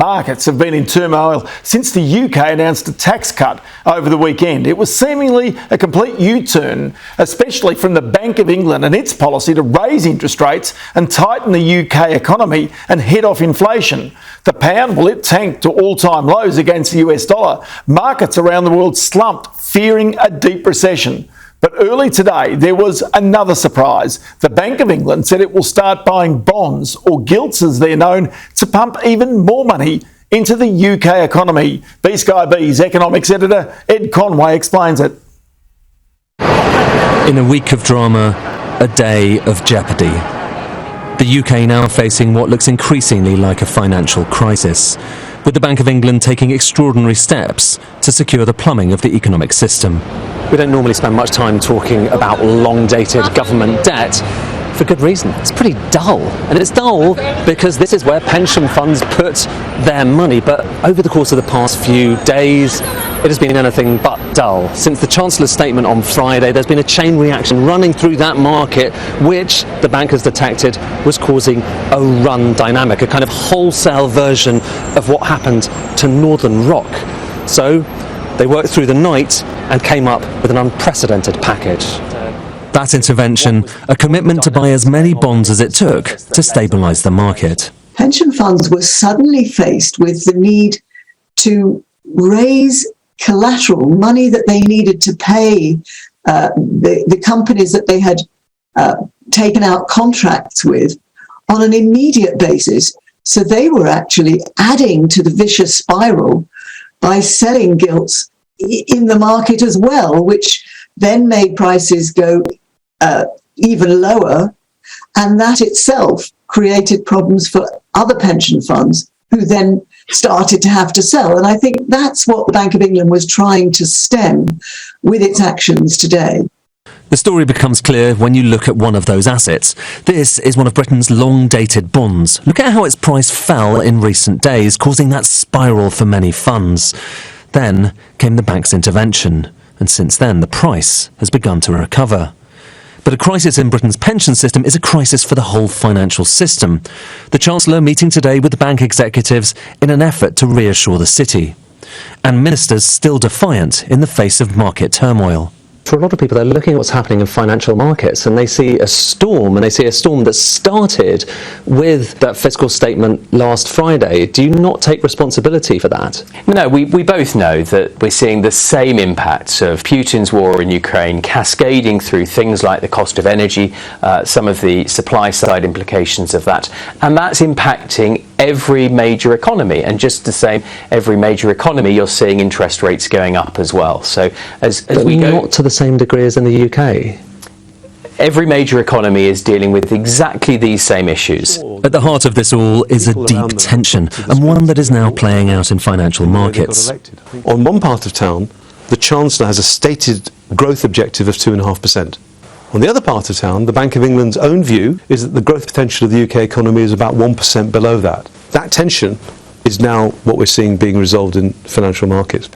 Markets have been in turmoil since the UK announced a tax cut over the weekend. It was seemingly a complete U-turn, especially from the Bank of England and its policy to raise interest rates and tighten the UK economy and head off inflation. The pound, well, it tanked to all-time lows against the US dollar. Markets around the world slumped, fearing a deep recession. But early today, there was another surprise. The Bank of England said it will start buying bonds, or gilts as they're known, to pump even more money into the UK economy. B-Sky B's economics editor Ed Conway explains it. In a week of drama, a day of jeopardy. The UK now facing what looks increasingly like a financial crisis, with the Bank of England taking extraordinary steps to secure the plumbing of the economic system. We don't normally spend much time talking about long-dated government debt, for good reason. It's pretty dull. And it's dull because this is where pension funds put their money. But over the course of the past few days, it has been anything but dull. Since the Chancellor's statement on Friday, there's been a chain reaction running through that market, which the bank has detected was causing a run dynamic, a kind of wholesale version of what happened to Northern Rock. So they worked through the night and came up with an unprecedented package. That intervention, a commitment to buy as many bonds as it took to stabilise the market. Pension funds were suddenly faced with the need to raise collateral, money that they needed to pay the companies that they had taken out contracts with on an immediate basis. So they were actually adding to the vicious spiral by selling gilts in the market as well, which then made prices go even lower, and that itself created problems for other pension funds who then started to have to sell. And I think that's what the Bank of England was trying to stem with its actions today. The story becomes clear when you look at one of those assets. This is one of Britain's long-dated bonds. Look at how its price fell in recent days, causing that spiral for many funds. Then came the bank's intervention, and since then the price has begun to recover. But a crisis in Britain's pension system is a crisis for the whole financial system. The Chancellor meeting today with the bank executives in an effort to reassure the city. And ministers still defiant in the face of market turmoil. For a lot of people, they're looking at what's happening in financial markets and they see a storm, that started with that fiscal statement last Friday. Do you not take responsibility for that? No, we both know that we're seeing the same impacts of Putin's war in Ukraine cascading through things like the cost of energy, some of the supply side implications of that, and that's impacting every major economy. And just the same, every major economy, you're seeing interest rates going up as well. So as we go, not to the same degree as in the UK. Every major economy is dealing with exactly these same issues. At the heart of this all is a deep tension, and one that is now playing out in financial markets. On one part of town, the Chancellor has a stated growth objective of 2.5%. On the other part of town, the Bank of England's own view is that the growth potential of the UK economy is about 1% below that. That tension is now what we're seeing being resolved in financial markets.